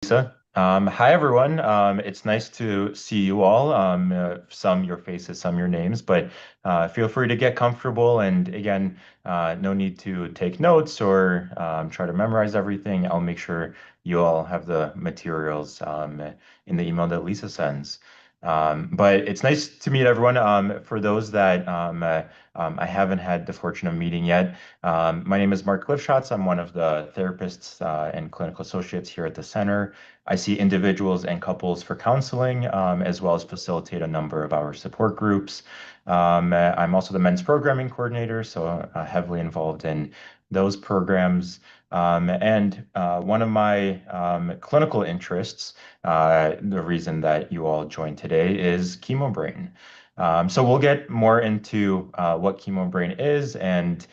Lisa. Hi, everyone. It's nice to see you all. Some your faces, some your names, but feel free to get comfortable. And again, no need to take notes or try to memorize everything. I'll make sure you all have the materials in the email that Lisa sends. But it's nice to meet everyone. For those that I haven't had the fortune of meeting yet, my name is Mark Livshots. I'm one of the therapists and clinical associates here at the center. I see individuals and couples for counseling, as well as facilitate a number of our support groups. I'm also the men's programming coordinator, so heavily involved in those programs. And one of my clinical interests, the reason that you all joined today, is Chemo-Brain. So we'll get more into what Chemo-Brain is and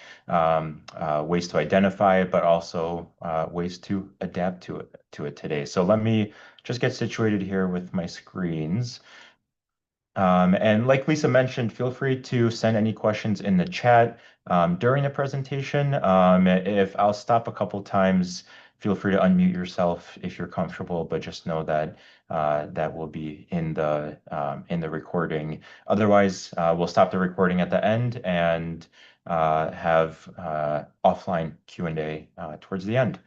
ways to identify it, but also ways to adapt to it today. So let me just get situated here with my screens. And like Lisa mentioned, feel free to send any questions in the chat during the presentation. If I'll stop a couple times, feel free to unmute yourself if you're comfortable, but just know that that will be in the recording. Otherwise, we'll stop the recording at the end and have offline Q&A towards the end.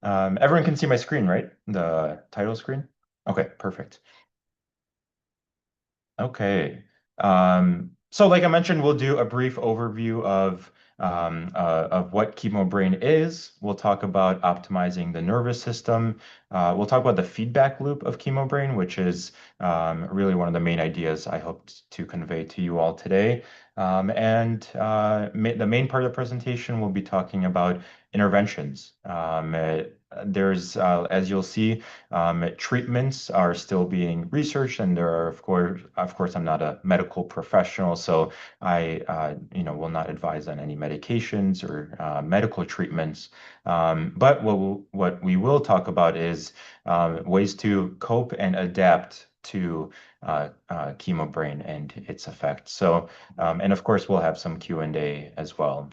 Everyone can see my screen, right? The title screen? Okay, perfect. Okay. So like I mentioned, we'll do a brief overview of what Chemo-Brain is. We'll talk about optimizing the nervous system. We'll talk about the feedback loop of Chemo-Brain, which is really one of the main ideas I hoped to convey to you all today. The main part of the presentation, we'll be talking about interventions. As you'll see, treatments are still being researched, and there are, of course, I'm not a medical professional, so I, will not advise on any medications or medical treatments. But what we will talk about is ways to cope and adapt to Chemo-Brain and its effects. So, and of course, we'll have some Q&A as well.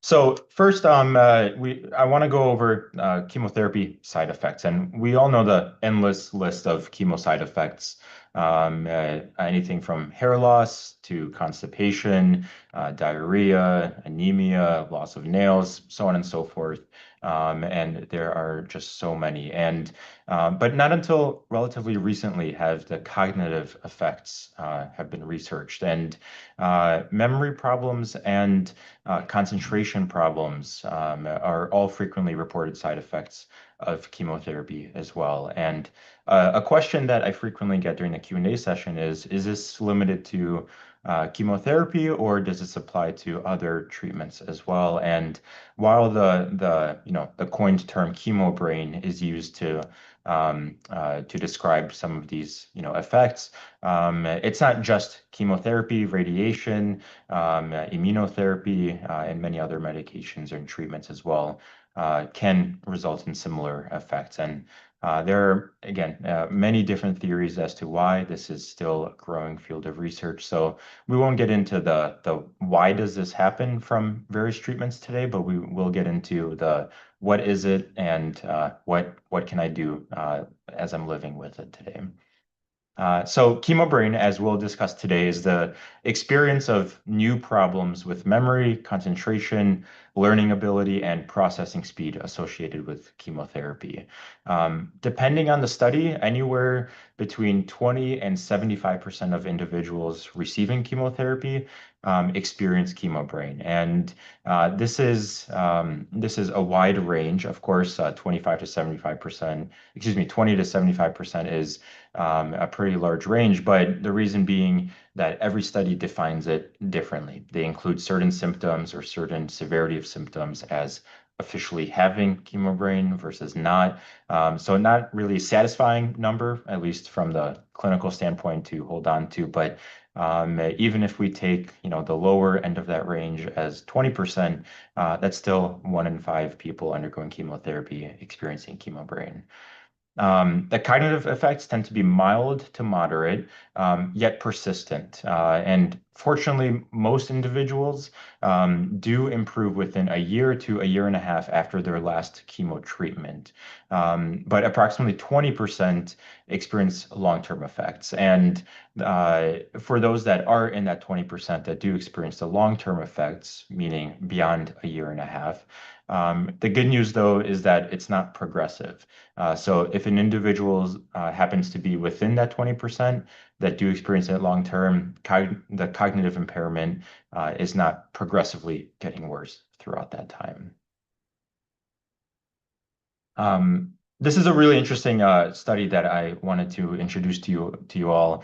So first, I want to go over chemotherapy side effects, and we all know the endless list of chemo side effects. Anything from hair loss to constipation, diarrhea, anemia, loss of nails, so on and so forth. And there are just so many. But not until relatively recently have the cognitive effects have been researched, and memory problems and concentration problems are all frequently reported side effects of chemotherapy as well. And a question that I frequently get during the Q&A session is this limited to chemotherapy, or does this apply to other treatments as well? And while the coined term Chemo-Brain is used to describe some of these effects, it's not just chemotherapy, radiation, immunotherapy, and many other medications and treatments as well can result in similar effects. And there are, again, many different theories as to why this is still a growing field of research. So we won't get into the why does this happen from various treatments today, but we will get into the what is it and what can I do as I'm living with it today. So Chemo-Brain, as we'll discuss today, is the experience of new problems with memory, concentration, learning ability, and processing speed associated with chemotherapy. Depending on the study, anywhere between 20 and 75% of individuals receiving chemotherapy experience Chemo-Brain. And this is a wide range. Of course, 25 to 75%, 20 to 75% is a pretty large range, but the reason being that every study defines it differently. They include certain symptoms or certain severity of symptoms as officially having Chemo-Brain versus not. So not really a satisfying number, at least from the clinical standpoint to hold on to, but even if we take, the lower end of that range as 20%, that's still 1 in 5 people undergoing chemotherapy experiencing Chemo-Brain. The cognitive effects tend to be mild to moderate, yet persistent. And fortunately, most individuals do improve within a year to a year and a half after their last chemo treatment. But approximately 20% experience long-term effects. And for those that are in that 20% that do experience the long-term effects, meaning beyond a year and a half, the good news, though, is that it's not progressive. So if an individual happens to be within that 20% that do experience it long term, the cognitive impairment is not progressively getting worse throughout that time. This is a really interesting study that I wanted to introduce to you all.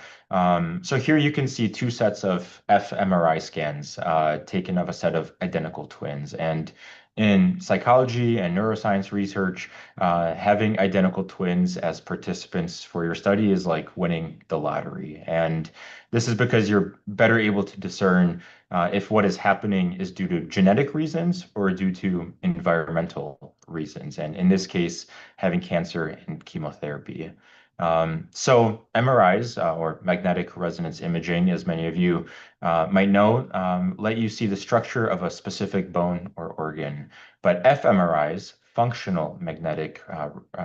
So here you can see two sets of fMRI scans taken of a set of identical twins. And in psychology and neuroscience research, having identical twins as participants for your study is like winning the lottery. And this is because you're better able to discern if what is happening is due to genetic reasons or due to environmental reasons. And in this case, having cancer and chemotherapy. So MRIs or magnetic resonance imaging, as many of you might know, let you see the structure of a specific bone or organ. But fMRIs, functional magnetic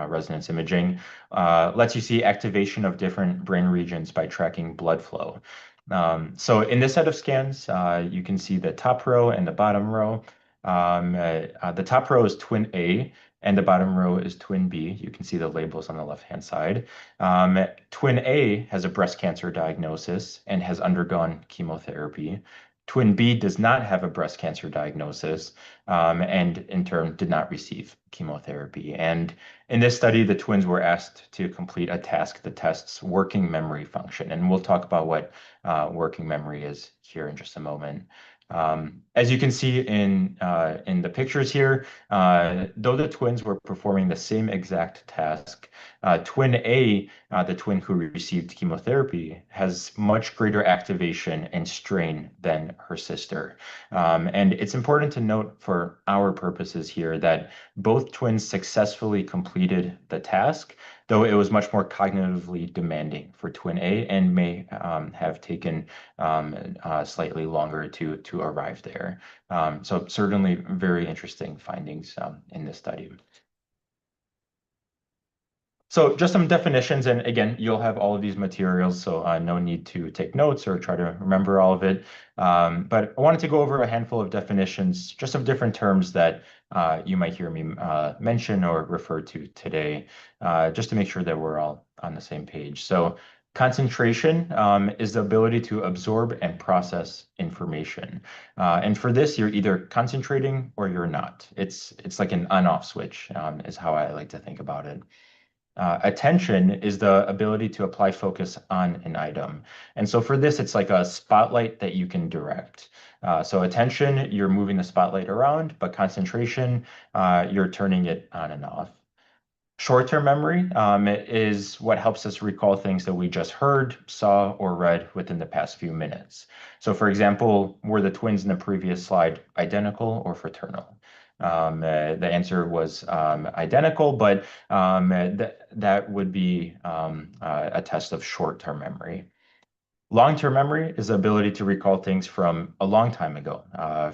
resonance imaging, lets you see activation of different brain regions by tracking blood flow. So in this set of scans, you can see the top row and the bottom row. The top row is twin A, and the bottom row is twin B. You can see the labels on the left-hand side. Twin A has a breast cancer diagnosis and has undergone chemotherapy. Twin B does not have a breast cancer diagnosis, and in turn did not receive chemotherapy. And in this study, the twins were asked to complete a task that tests working memory function. And we'll talk about what working memory is here in just a moment. As you can see in the pictures here, though the twins were performing the same exact task, twin A, the twin who received chemotherapy, has much greater activation and strain than her sister. And it's important to note for our purposes here that both twins successfully completed the task, though it was much more cognitively demanding for twin A and may have taken slightly longer to arrive there. So certainly very interesting findings in this study. So just some definitions, and again, you'll have all of these materials, so no need to take notes or try to remember all of it. But I wanted to go over a handful of definitions, just of different terms that you might hear me mention or refer to today, just to make sure that we're all on the same page. So concentration is the ability to absorb and process information. And for this, you're either concentrating or you're not. It's like an on-off switch, is how I like to think about it. Attention is the ability to apply focus on an item. And so for this, it's like a spotlight that you can direct. So attention, you're moving the spotlight around, but concentration, you're turning it on and off. Short-term memory is what helps us recall things that we just heard, saw, or read within the past few minutes. So for example, were the twins in the previous slide identical or fraternal? The answer was identical, but that would be a test of short-term memory. Long-term memory is the ability to recall things from a long time ago,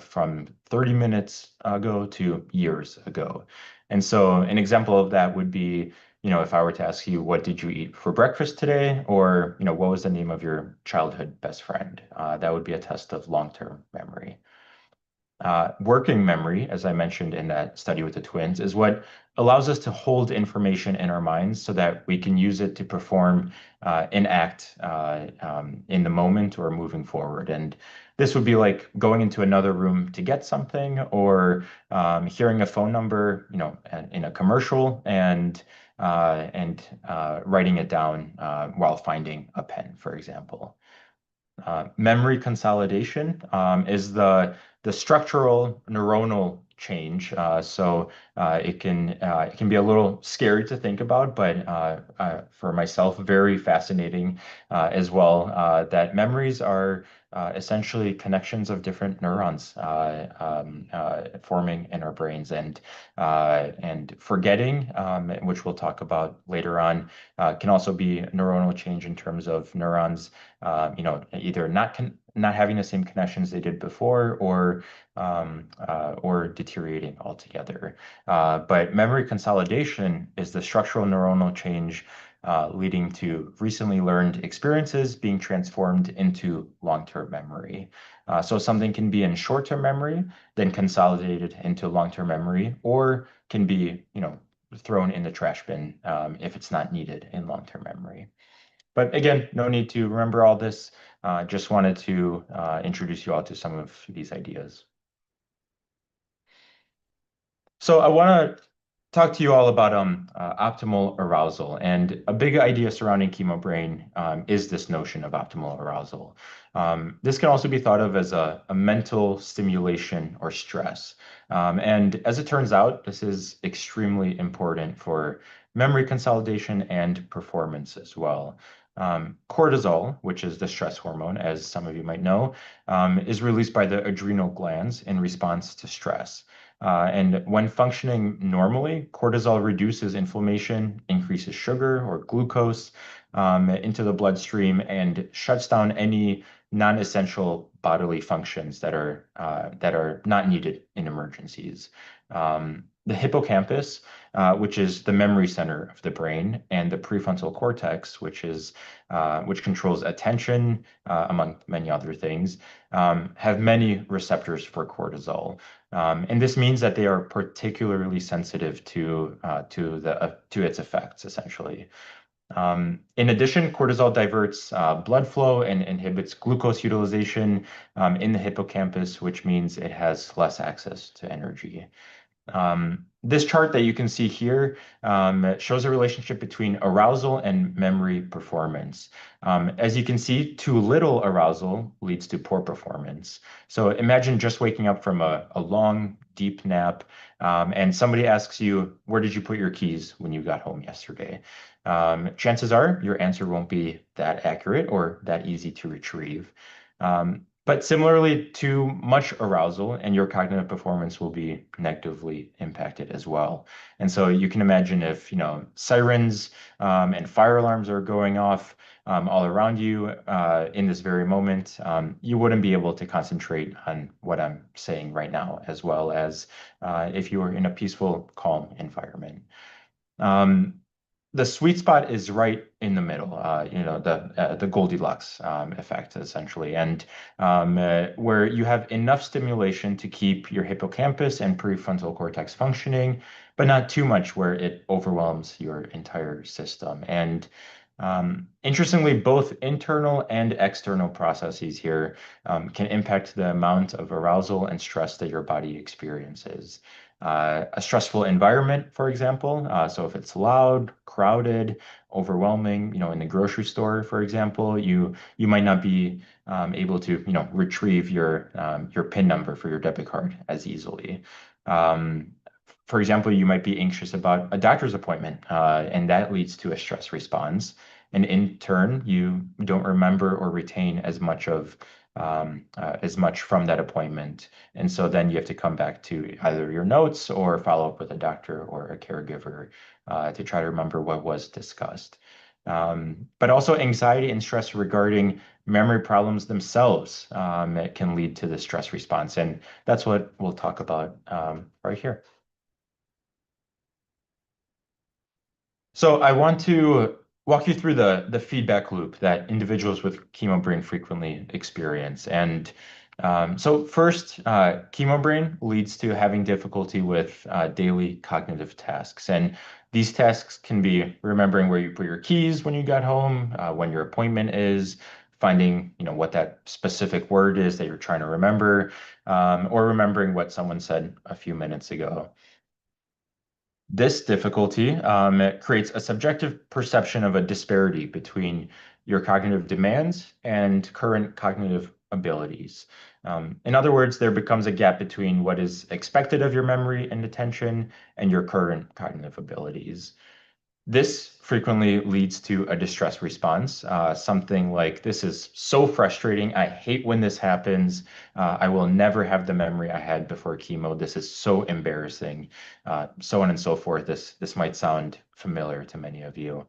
from 30 minutes ago to years ago. And so an example of that would be, if I were to ask you, what did you eat for breakfast today? Or, what was the name of your childhood best friend? That would be a test of long-term memory. Working memory, as I mentioned in that study with the twins, is what allows us to hold information in our minds so that we can use it to perform an act in the moment or moving forward. And this would be like going into another room to get something or hearing a phone number, in a commercial and writing it down while finding a pen, for example. Memory consolidation is the structural neuronal change. It can be a little scary to think about, but for myself, very fascinating as well. That memories are essentially connections of different neurons forming in our brains, and forgetting, which we'll talk about later on, can also be neuronal change in terms of neurons, either not having the same connections they did before, or deteriorating altogether. But memory consolidation is the structural neuronal change leading to recently learned experiences being transformed into long-term memory. So something can be in short-term memory, then consolidated into long-term memory, or can be, thrown in the trash bin if it's not needed in long-term memory. But again, no need to remember all this. Just wanted to introduce you all to some of these ideas. So I want to talk to you all about optimal arousal. And a big idea surrounding Chemo-Brain is this notion of optimal arousal. This can also be thought of as a mental stimulation or stress. And as it turns out, this is extremely important for memory consolidation and performance as well. Cortisol, which is the stress hormone, as some of you might know, is released by the adrenal glands in response to stress. And when functioning normally, cortisol reduces inflammation, increases sugar or glucose into the bloodstream, and shuts down any non-essential bodily functions that are not needed in emergencies. The hippocampus, which is the memory center of the brain, and the prefrontal cortex, which controls attention, among many other things, have many receptors for cortisol. And this means that they are particularly sensitive to its effects, essentially. In addition, cortisol diverts blood flow and inhibits glucose utilization in the hippocampus, which means it has less access to energy. This chart that you can see here shows a relationship between arousal and memory performance. As you can see, too little arousal leads to poor performance. So imagine just waking up from a long, deep nap, and somebody asks you, where did you put your keys when you got home yesterday? Chances are your answer won't be that accurate or that easy to retrieve. But similarly, too much arousal and your cognitive performance will be negatively impacted as well. And so you can imagine if, sirens and fire alarms are going off all around you in this very moment, you wouldn't be able to concentrate on what I'm saying right now, as well as if you were in a peaceful, calm environment. Um, the sweet spot is right in the middle, the Goldilocks effect, essentially, and where you have enough stimulation to keep your hippocampus and prefrontal cortex functioning, but not too much where it overwhelms your entire system. And interestingly, both internal and external processes here can impact the amount of arousal and stress that your body experiences. A stressful environment, for example. So if it's loud, crowded, overwhelming, in the grocery store, for example, you might not be able to, retrieve your PIN number for your debit card as easily. Um, for example, you might be anxious about a doctor's appointment, and that leads to a stress response. And in turn, you don't remember or retain as much from that appointment. And so then you have to come back to either your notes or follow up with a doctor or a caregiver to try to remember what was discussed. But also anxiety and stress regarding memory problems themselves it can lead to the stress response. And that's what we'll talk about right here. So I want to walk you through the feedback loop that individuals with Chemo-Brain frequently experience. And so first, Chemo-Brain leads to having difficulty with daily cognitive tasks. And these tasks can be remembering where you put your keys when you got home, when your appointment is, finding, what that specific word is that you're trying to remember, or remembering what someone said a few minutes ago. This difficulty creates a subjective perception of a disparity between your cognitive demands and current cognitive abilities. In other words, there becomes a gap between what is expected of your memory and attention and your current cognitive abilities. This frequently leads to a distress response, something like, "This is so frustrating. I hate when this happens. I will never have the memory I had before chemo. This is so embarrassing," so on and so forth. This might sound familiar to many of you.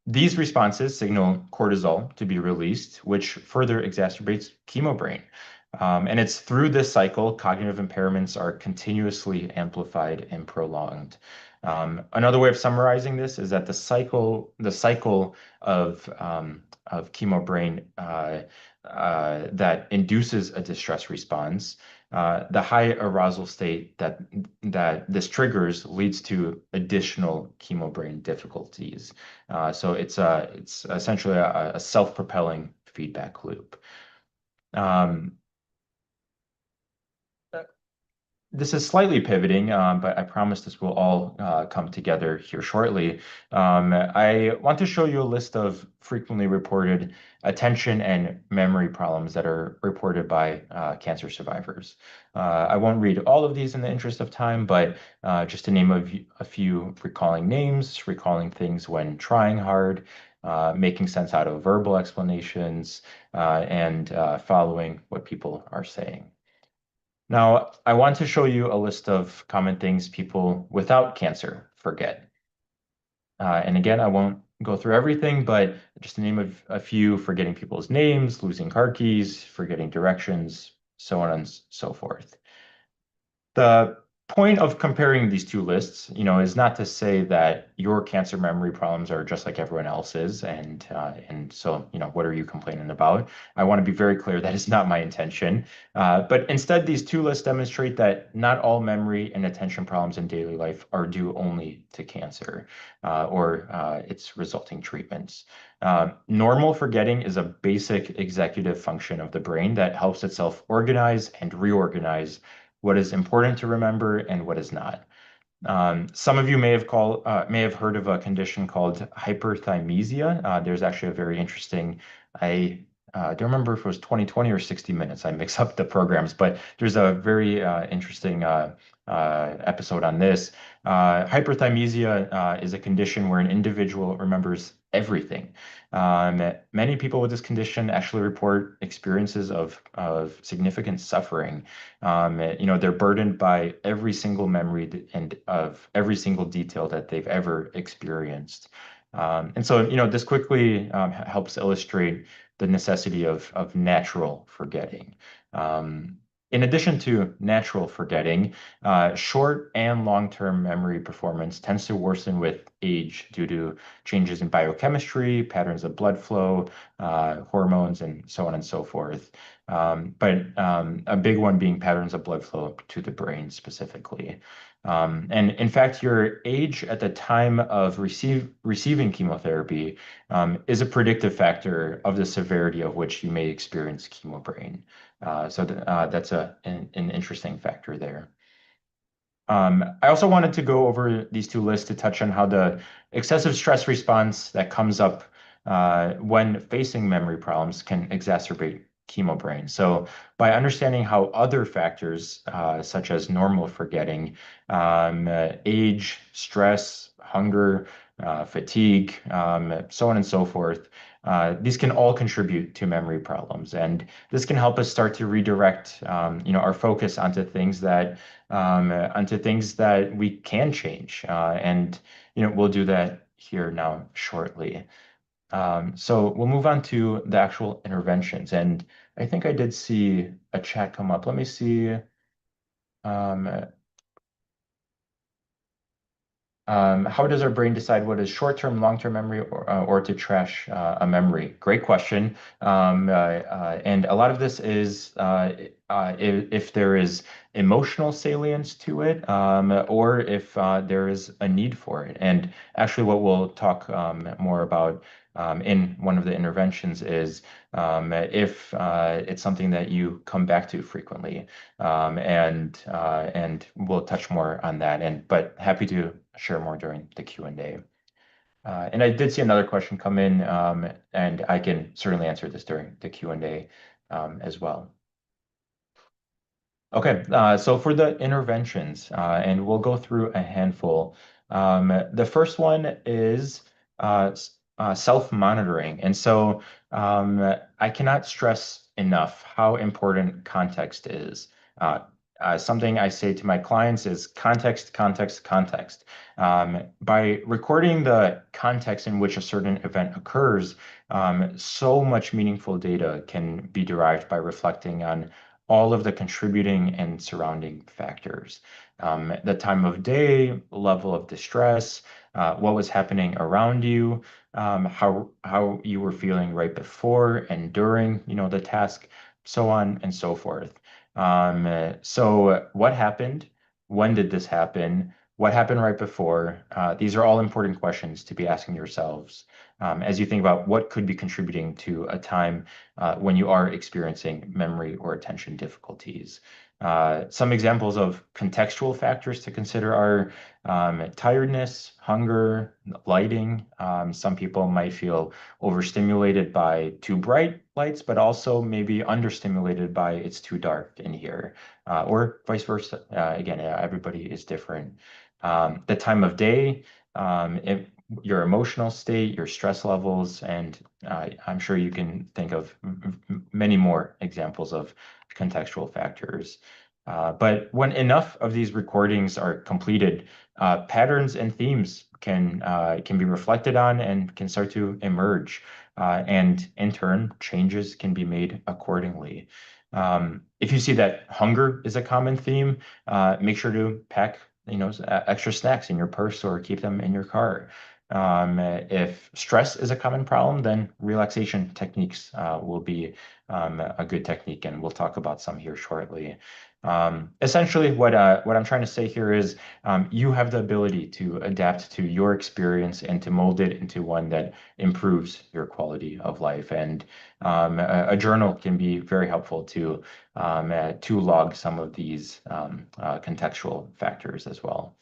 These responses signal cortisol to be released, which further exacerbates Chemo-Brain. And it's through this cycle, cognitive impairments are continuously amplified and prolonged. Another way of summarizing this is that the cycle of Chemo-Brain that induces a distress response, the high arousal state that this triggers leads to additional Chemo-Brain difficulties. So it's essentially a self-propelling feedback loop. Um, This is slightly pivoting, but I promise this will all come together here shortly. I want to show you a list of frequently reported attention and memory problems that are reported by cancer survivors. I won't read all of these in the interest of time, but just to name a few: recalling names, recalling things when trying hard, making sense out of verbal explanations, and following what people are saying. Now, I want to show you a list of common things people without cancer forget. And again, I won't go through everything, but just to name a few: forgetting people's names, losing car keys, forgetting directions, so on and so forth. The point of comparing these two lists, is not to say that your cancer memory problems are just like everyone else's, and so, what are you complaining about? I want to be very clear that is not my intention. But instead, these two lists demonstrate that not all memory and attention problems in daily life are due only to cancer or its resulting treatments. Normal forgetting is a basic executive function of the brain that helps itself organize and reorganize what is important to remember and what is not. Some of you may have heard of a condition called hyperthymesia. There's actually a very interesting, I don't remember if it was 2020 or 60 Minutes. I mix up the programs, but there's a very interesting episode on this. Hyperthymesia is a condition where an individual remembers everything. Many people with this condition actually report experiences of significant suffering. They're burdened by every single memory and of every single detail that they've ever experienced. And so, this quickly helps illustrate the necessity of natural forgetting. In addition to natural forgetting, short and long-term memory performance tends to worsen with age due to changes in biochemistry, patterns of blood flow, hormones, and so on and so forth. But a big one being patterns of blood flow to the brain specifically. And in fact, your age at the time of receiving chemotherapy is a predictive factor of the severity of which you may experience Chemo-Brain. So that's an interesting factor there. I also wanted to go over these two lists to touch on how the excessive stress response that comes up when facing memory problems can exacerbate Chemo-Brain. So by understanding how other factors, such as normal forgetting, age, stress, hunger, fatigue, so on and so forth, these can all contribute to memory problems. And this can help us start to redirect, our focus onto things that we can change. And we'll do that here now shortly. So we'll move on to the actual interventions. And I think I did see a chat come up. Let me see. Um, how does our brain decide what is short-term, long-term memory, or to trash a memory? Great question. And a lot of this is if there is emotional salience to it, or if there is a need for it. And actually, what we'll talk more about in one of the interventions is if it's something that you come back to frequently, and we'll touch more on that. But happy to share more during the Q&A. And I did see another question come in, and I can certainly answer this during the Q&A. as well. Okay, so for the interventions, and we'll go through a handful. The first one is self-monitoring. And so I cannot stress enough how important context is. Uh, Something I say to my clients is context, context, context. By recording the context in which a certain event occurs, so much meaningful data can be derived by reflecting on all of the contributing and surrounding factors. The time of day, level of distress, what was happening around you, how you were feeling right before and during, the task, so on and so forth. So what happened? When did this happen? What happened right before? These are all important questions to be asking yourselves as you think about what could be contributing to a time when you are experiencing memory or attention difficulties. Some examples of contextual factors to consider are tiredness, hunger, lighting. Some people might feel overstimulated by too bright lights, but also maybe understimulated by it's too dark in here, or vice versa. Again, everybody is different. The time of day, your emotional state, your stress levels, and I'm sure you can think of many more examples of contextual factors. But when enough of these recordings are completed, patterns and themes can be reflected on and can start to emerge, and in turn, changes can be made accordingly. If you see that hunger is a common theme, make sure to pack extra snacks in your purse or keep them in your car. If stress is a common problem, then relaxation techniques will be a good technique, and we'll talk about some here shortly. Essentially, what I'm trying to say here is you have the ability to adapt to your experience and to mold it into one that improves your quality of life. And a journal can be very helpful to log some of these contextual factors as well.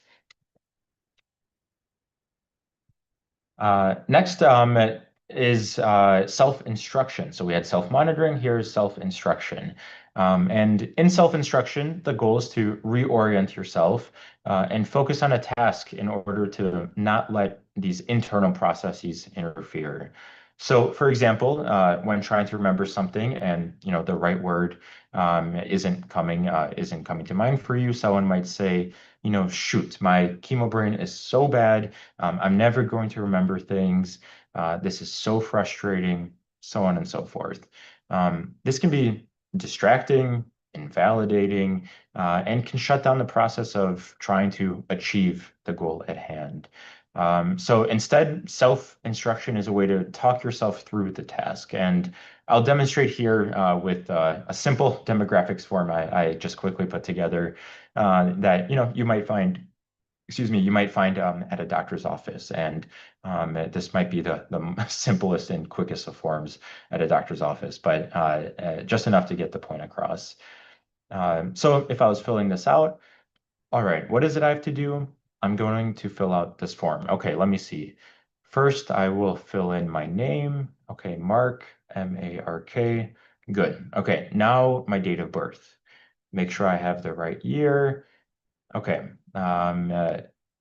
Next is self-instruction. So we had self-monitoring, here's self-instruction. And in self-instruction, the goal is to reorient yourself and focus on a task in order to not let these internal processes interfere. So, for example, when trying to remember something and the right word isn't coming to mind for you, someone might say, shoot, my chemo brain is so bad. I'm never going to remember things. This is so frustrating, so on and so forth. This can be distracting, invalidating, and can shut down the process of trying to achieve the goal at hand. So instead, self-instruction is a way to talk yourself through the task. And I'll demonstrate here with a simple demographics form I just quickly put together that you might find at a doctor's office. And this might be the simplest and quickest of forms at a doctor's office, but just enough to get the point across. So if I was filling this out, all right, what is it I have to do? I'm going to fill out this form. Okay, let me see. First, I will fill in my name. Okay, Mark, M-A-R-K. Good. Okay, now my date of birth. Make sure I have the right year. Okay.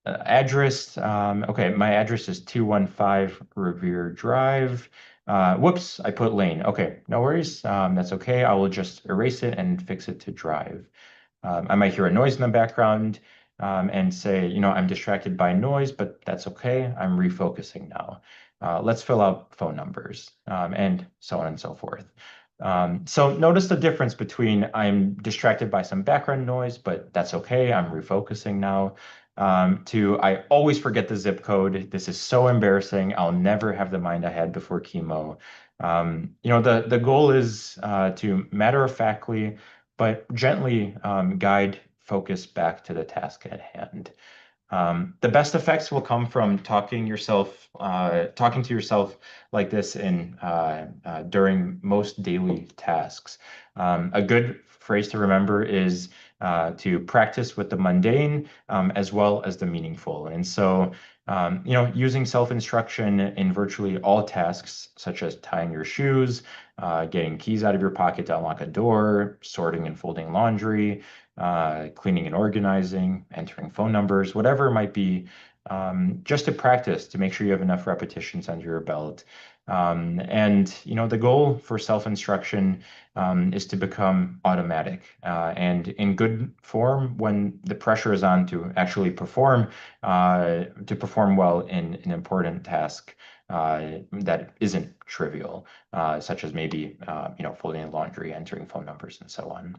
Address. Okay, my address is 215 Revere Drive. Whoops, I put lane. Okay, no worries. That's okay. I will just erase it and fix it to drive. I might hear a noise in the background and say, I'm distracted by noise, but that's okay. I'm refocusing now. Let's fill out phone numbers and so on and so forth. So notice the difference between I'm distracted by some background noise, but that's okay. I'm refocusing now. To I always forget the zip code. This is so embarrassing. I'll never have the mind I had before chemo. The goal is to matter-of-factly but gently guide focus back to the task at hand. The best effects will come from talking to yourself like this during most daily tasks. A good phrase to remember is to practice with the mundane as well as the meaningful. And so, using self-instruction in virtually all tasks, such as tying your shoes, getting keys out of your pocket to unlock a door, sorting and folding laundry, cleaning and organizing, entering phone numbers, whatever it might be, just to practice to make sure you have enough repetitions under your belt. The goal for self-instruction is to become automatic and in good form when the pressure is on to actually perform well in an important task that isn't trivial, such as maybe folding laundry, entering phone numbers, and so on.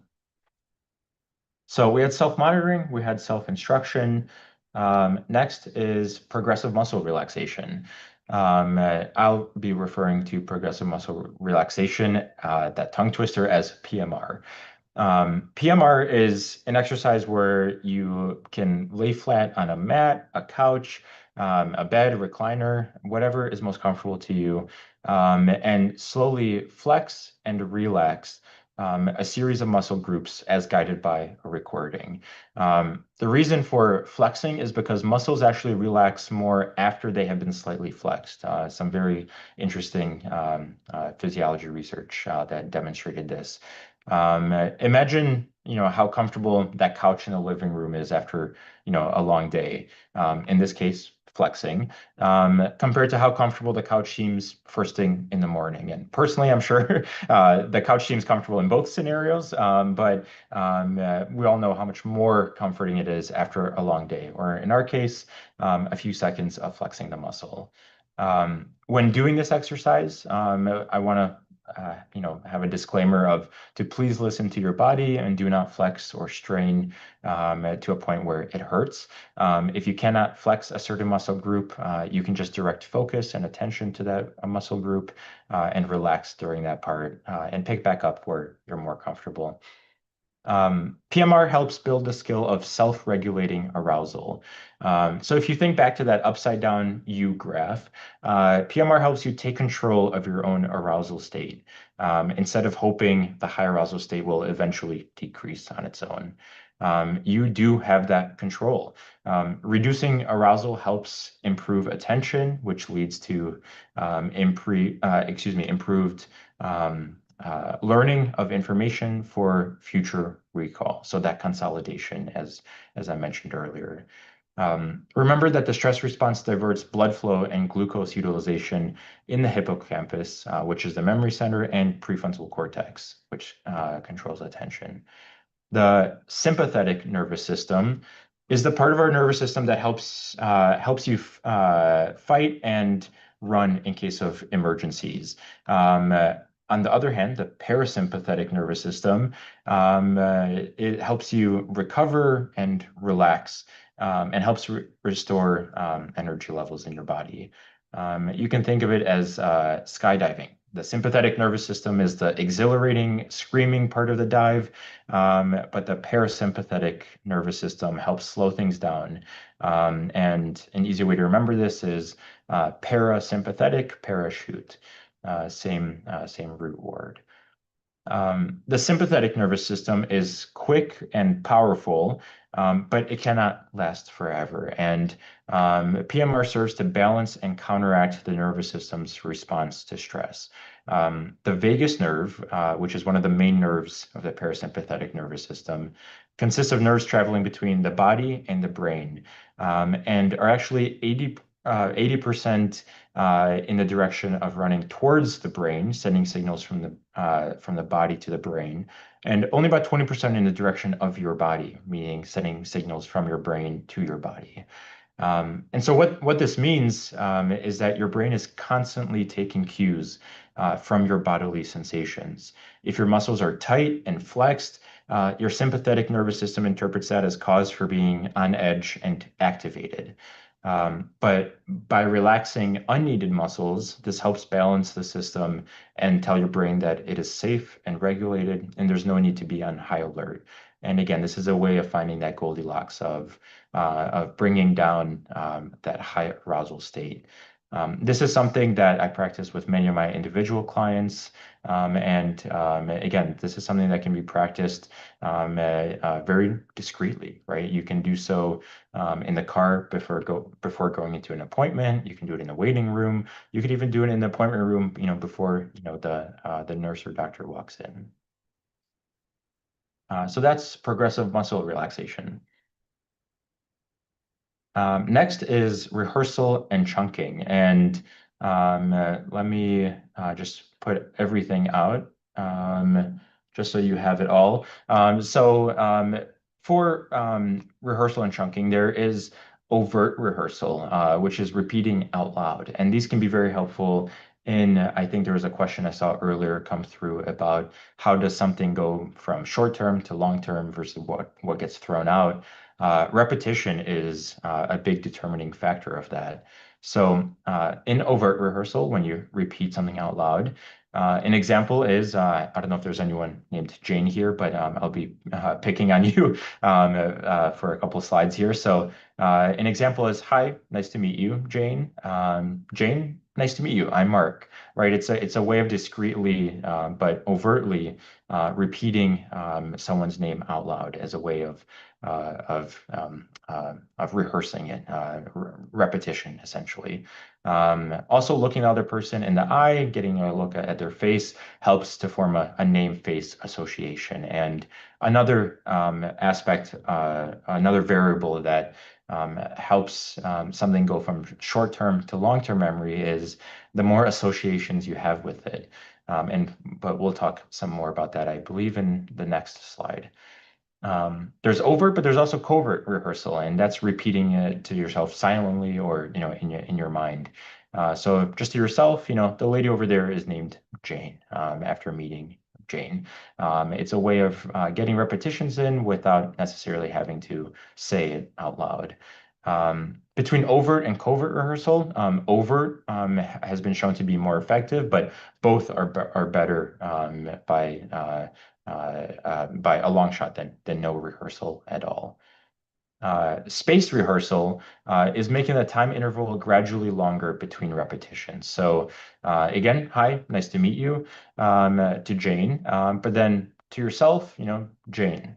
So we had self-monitoring, we had self-instruction. Next is progressive muscle relaxation. I'll be referring to progressive muscle relaxation, that tongue twister, as PMR. PMR is an exercise where you can lay flat on a mat, a couch, a bed, a recliner, whatever is most comfortable to you, and slowly flex and relax a series of muscle groups as guided by a recording. The reason for flexing is because muscles actually relax more after they have been slightly flexed. Some very interesting physiology research that demonstrated this. Imagine, how comfortable that couch in the living room is after, a long day. In this case, flexing, compared to how comfortable the couch seems first thing in the morning. And personally, I'm sure the couch seems comfortable in both scenarios, but we all know how much more comforting it is after a long day, or in our case, a few seconds of flexing the muscle. When doing this exercise, I want to have a disclaimer of to please listen to your body and do not flex or strain to a point where it hurts. If you cannot flex a certain muscle group, you can just direct focus and attention to that muscle group and relax during that part and pick back up where you're more comfortable. PMR helps build the skill of self-regulating arousal. So if you think back to that upside down U graph, PMR helps you take control of your own arousal state instead of hoping the high arousal state will eventually decrease on its own. You do have that control. Reducing arousal helps improve attention, which leads to improved learning of information for future recall. So that consolidation, as I mentioned earlier. Remember that the stress response diverts blood flow and glucose utilization in the hippocampus, which is the memory center, and prefrontal cortex, which controls attention. The sympathetic nervous system is the part of our nervous system that helps you fight and run in case of emergencies. On the other hand, the parasympathetic nervous system, it helps you recover and relax, and helps restore energy levels in your body. You can think of it as skydiving. The sympathetic nervous system is the exhilarating, screaming part of the dive, but the parasympathetic nervous system helps slow things down. And an easy way to remember this is parasympathetic parachute, same root word. The sympathetic nervous system is quick and powerful, but it cannot last forever. And PMR serves to balance and counteract the nervous system's response to stress. The vagus nerve, which is one of the main nerves of the parasympathetic nervous system, consists of nerves traveling between the body and the brain, and are actually 80% in the direction of running towards the brain, sending signals from the body to the brain, and only about 20% in the direction of your body, meaning sending signals from your brain to your body. And so what this means is that your brain is constantly taking cues from your bodily sensations. If your muscles are tight and flexed, your sympathetic nervous system interprets that as cause for being on edge and activated. But by relaxing unneeded muscles, this helps balance the system and tell your brain that it is safe and regulated, and there's no need to be on high alert. And again, this is a way of finding that Goldilocks of bringing down that high arousal state. This is something that I practice with many of my individual clients. Again, this is something that can be practiced very discreetly, right? You can do so in the car before going into an appointment. You can do it in the waiting room. You could even do it in the appointment room, before the nurse or doctor walks in. So that's progressive muscle relaxation. Next is rehearsal and chunking. And let me just put everything out just so you have it all. For rehearsal and chunking, there is overt rehearsal, which is repeating out loud. And these can be very helpful I think there was a question I saw earlier come through about how does something go from short term to long term versus what gets thrown out. Repetition is a big determining factor of that. So, in overt rehearsal, when you repeat something out loud, an example is I don't know if there's anyone named Jane here, but I'll be picking on you for a couple slides here. So, an example is, "Hi, nice to meet you, Jane. Jane, nice to meet you. I'm Mark." Right? It's a way of discreetly but overtly repeating someone's name out loud as a way uh, of of rehearsing it, repetition essentially. Also, looking the other person in the eye, getting a look at their face helps to form a name-face association. And another aspect, another variable that helps something go from short-term to long-term memory is the more associations you have with it. But we'll talk some more about that, I believe, in the next slide. There's overt, but there's also covert rehearsal, and that's repeating it to yourself silently or in your mind. So just to yourself, the lady over there is named Jane after meeting Jane. It's a way of getting repetitions in without necessarily having to say it out loud. Between overt and covert rehearsal, overt has been shown to be more effective, but both are better by a long shot than no rehearsal at all. Spaced rehearsal is making the time interval gradually longer between repetitions. So again, hi, nice to meet you, to Jane, but then to yourself, Jane.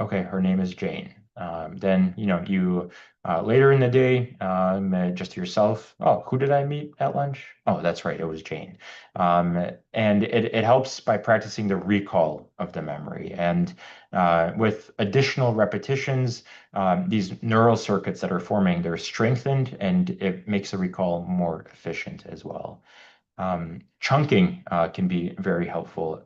Okay, her name is Jane. Then, you later in the day, just yourself. Oh, who did I meet at lunch? Oh, that's right, it was Jane. And it helps by practicing the recall of the memory. And with additional repetitions, these neural circuits that are forming, they're strengthened and it makes the recall more efficient as well. Chunking can be very helpful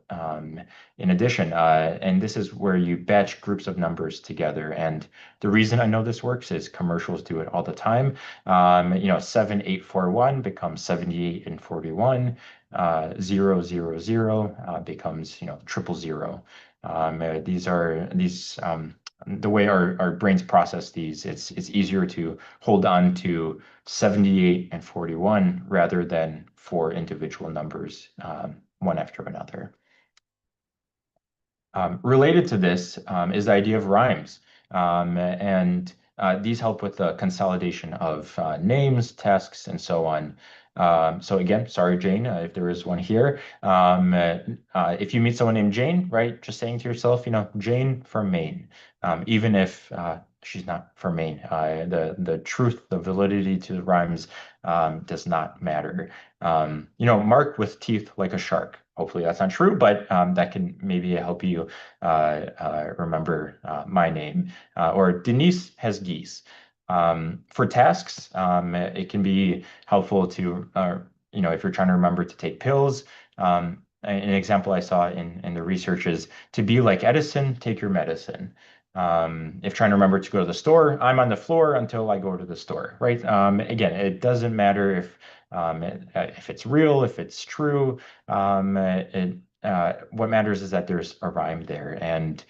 in addition, and this is where you batch groups of numbers together. And the reason I know this works is commercials do it all the time. 7841 becomes 78 and 41. 000 becomes 000. The way our brains process these, it's easier to hold on to 78 and 41 rather than four individual numbers, one after another. Related to this is the idea of rhymes. And these help with the consolidation of names, tasks, and so on. So again, sorry, Jane, if there is one here. If you meet someone named Jane, right, just saying to yourself, Jane from Maine, even if she's not from Maine. The truth, the validity to the rhymes does not matter. Mark with teeth like a shark. Hopefully that's not true, but that can maybe help you remember my name. Or Denise has geese. For tasks, it can be helpful to, if you're trying to remember to take pills. An example I saw in the research is to be like Edison, take your medicine. If trying to remember to go to the store, I'm on the floor until I go to the store, right? Again, it doesn't matter if it's real, if it's true. What matters is that there's a rhyme there, and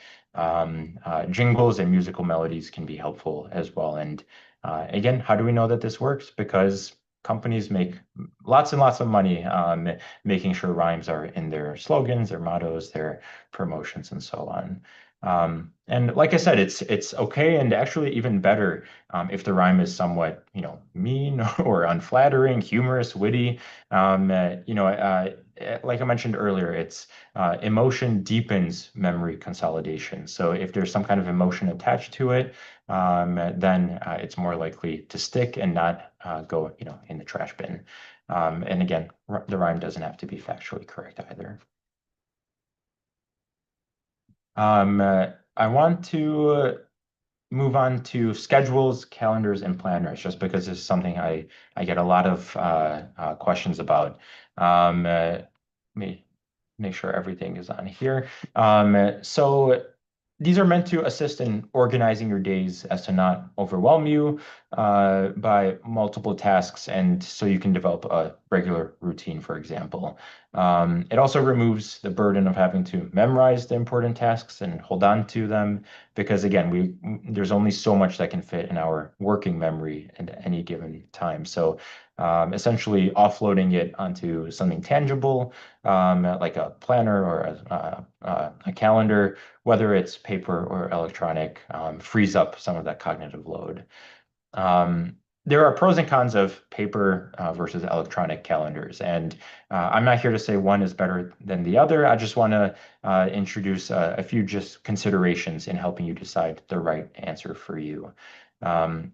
jingles and musical melodies can be helpful as well. And again, how do we know that this works? Because companies make lots and lots of money making sure rhymes are in their slogans, their mottos, their promotions, and so on. And like I said, it's okay and actually even better if the rhyme is somewhat, mean or unflattering, humorous, witty. Like I mentioned earlier, it's emotion deepens memory consolidation. So if there's some kind of emotion attached to it, then it's more likely to stick and not go, in the trash bin. And again, the rhyme doesn't have to be factually correct either. I want to move on to schedules, calendars, and planners, just because this is something I get a lot of questions about. Let me make sure everything is on here. So these are meant to assist in organizing your days as to not overwhelm you by multiple tasks, and so you can develop a regular routine, for example. It also removes the burden of having to memorize the important tasks and hold on to them, because again, there's only so much that can fit in our working memory at any given time. So essentially offloading it onto something tangible, like a planner or a calendar, whether it's paper or electronic, frees up some of that cognitive load. Um, there are pros and cons of paper versus electronic calendars, and I'm not here to say one is better than the other. I just want to introduce a few just considerations in helping you decide the right answer for you.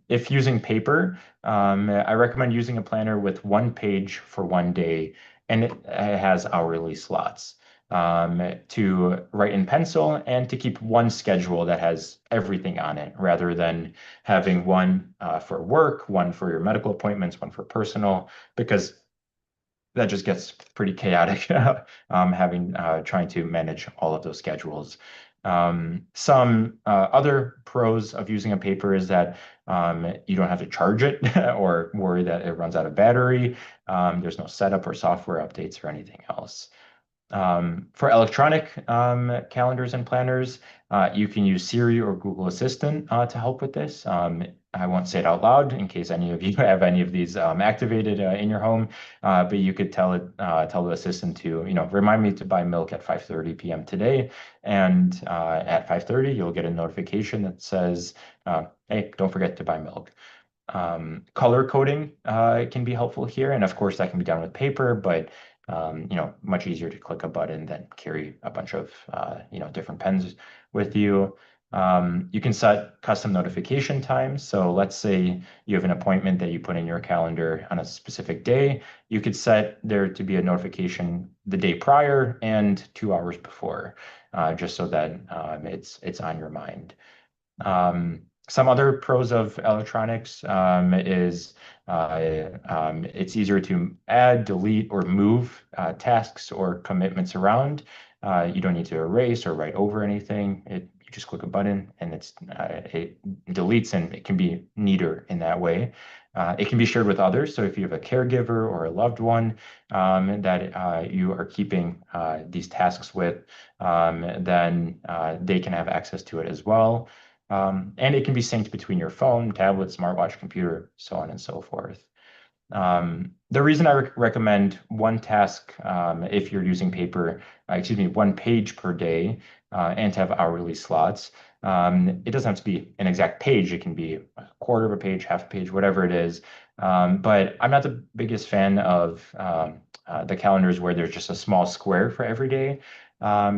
If using paper, I recommend using a planner with one page for one day, and it has hourly slots to write in pencil and to keep one schedule that has everything on it rather than having one for work, one for your medical appointments, one for personal, because that just gets pretty chaotic having trying to manage all of those schedules. Some other pros of using a paper is that you don't have to charge it or worry that it runs out of battery. There's no setup or software updates or anything else. For electronic calendars and planners, you can use Siri or Google Assistant to help with this. I won't say it out loud in case any of you have any of these activated in your home, but you could tell the assistant to, remind me to buy milk at 5:30 p.m. today, and at 5:30 you'll get a notification that says, "Hey, don't forget to buy milk." Color coding can be helpful here, and of course that can be done with paper, but much easier to click a button than carry a bunch of different pens with you. You can set custom notification times. So let's say you have an appointment that you put in your calendar on a specific day. You could set there to be a notification the day prior and 2 hours before, just so that it's on your mind. Some other pros of electronics is it's easier to add, delete, or move tasks or commitments around. You don't need to erase or write over anything. You just click a button and it deletes, and it can be neater in that way. It can be shared with others. So if you have a caregiver or a loved one that you are keeping these tasks with, then they can have access to it as well. And it can be synced between your phone, tablet, smartwatch, computer, so on and so forth. The reason I recommend one task if you're using paper, one page per day, and to have hourly slots. It doesn't have to be an exact page. It can be a quarter of a page, half a page, whatever it is. But I'm not the biggest fan of the calendars where there's just a small square for every day,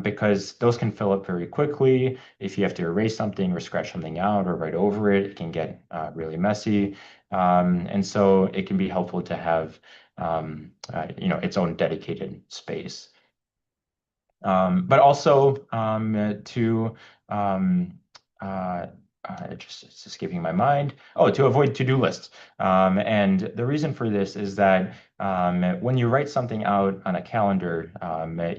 because those can fill up very quickly. If you have to erase something or scratch something out or write over it, it can get really messy. And so it can be helpful to have its own dedicated space. But also to it's escaping my mind. Oh, to avoid to-do lists. And the reason for this is that when you write something out on a calendar,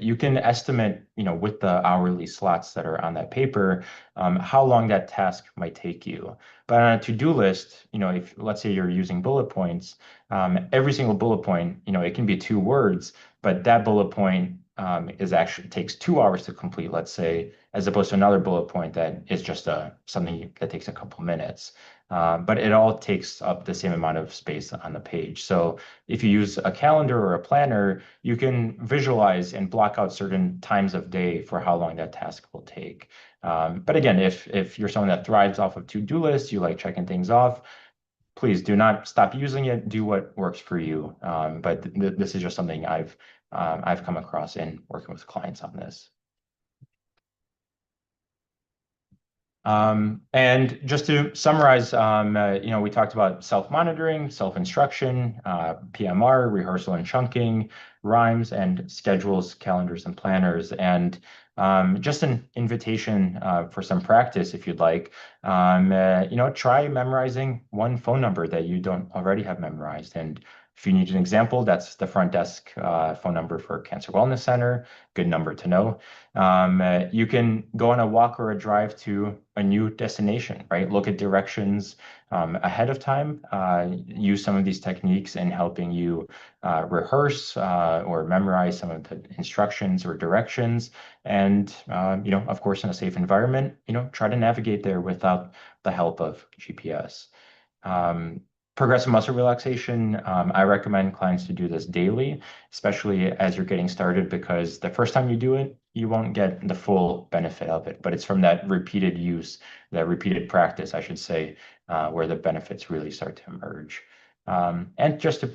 you can estimate, with the hourly slots that are on that paper, how long that task might take you. But on a to-do list, if let's say you're using bullet points, every single bullet point, it can be 2 words, but that bullet point is actually takes 2 hours to complete, let's say, as opposed to another bullet point that is just something that takes a couple minutes. but it all takes up the same amount of space on the page. So if you use a calendar or a planner, you can visualize and block out certain times of day for how long that task will take. But again, if you're someone that thrives off of to-do lists, you like checking things off, please do not stop using it. Do what works for you. But this is just something I've come across in working with clients on this. And just to summarize, we talked about self-monitoring, self-instruction, PMR, rehearsal and chunking, rhymes and schedules, calendars and planners, and just an invitation for some practice if you'd like. Try memorizing one phone number that you don't already have memorized. And if you need an example, that's the front desk phone number for Cancer Wellness Center. Good number to know. You can go on a walk or a drive to a new destination, right? Look at directions ahead of time. Use some of these techniques in helping you rehearse or memorize some of the instructions or directions. And, of course, in a safe environment, try to navigate there without the help of GPS. Um, Progressive muscle relaxation, I recommend clients to do this daily, especially as you're getting started, because the first time you do it, you won't get the full benefit of it. But it's from that repeated use, that repeated practice, I should say, where the benefits really start to emerge. And just to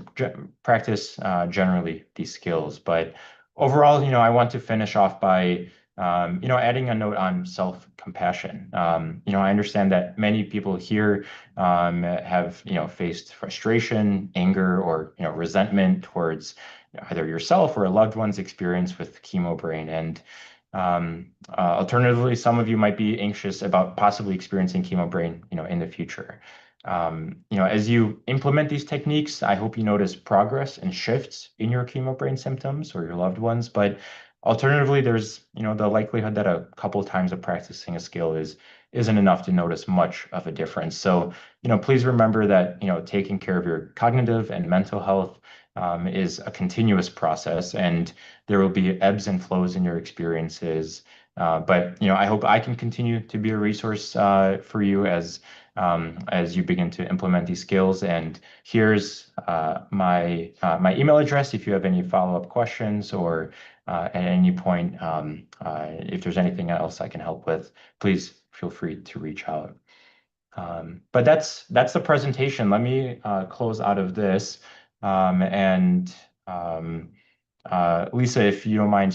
practice generally these skills. But overall, I want to finish off by adding a note on self-compassion. I understand that many people here have faced frustration, anger, or resentment towards either yourself or a loved one's experience with Chemo-Brain. And alternatively, some of you might be anxious about possibly experiencing Chemo-Brain, in the future. As you implement these techniques, I hope you notice progress and shifts in your Chemo-Brain symptoms or your loved ones. But alternatively, there's the likelihood that a couple of times of practicing a skill isn't enough to notice much of a difference. So, please remember that, taking care of your cognitive and mental health is a continuous process, and there will be ebbs and flows in your experiences. But I hope I can continue to be a resource for you as you begin to implement these skills. And here's my email address if you have any follow-up questions, or at any point, if there's anything else I can help with, please feel free to reach out. But that's the presentation. Let me close out of this. And Lisa, if you don't mind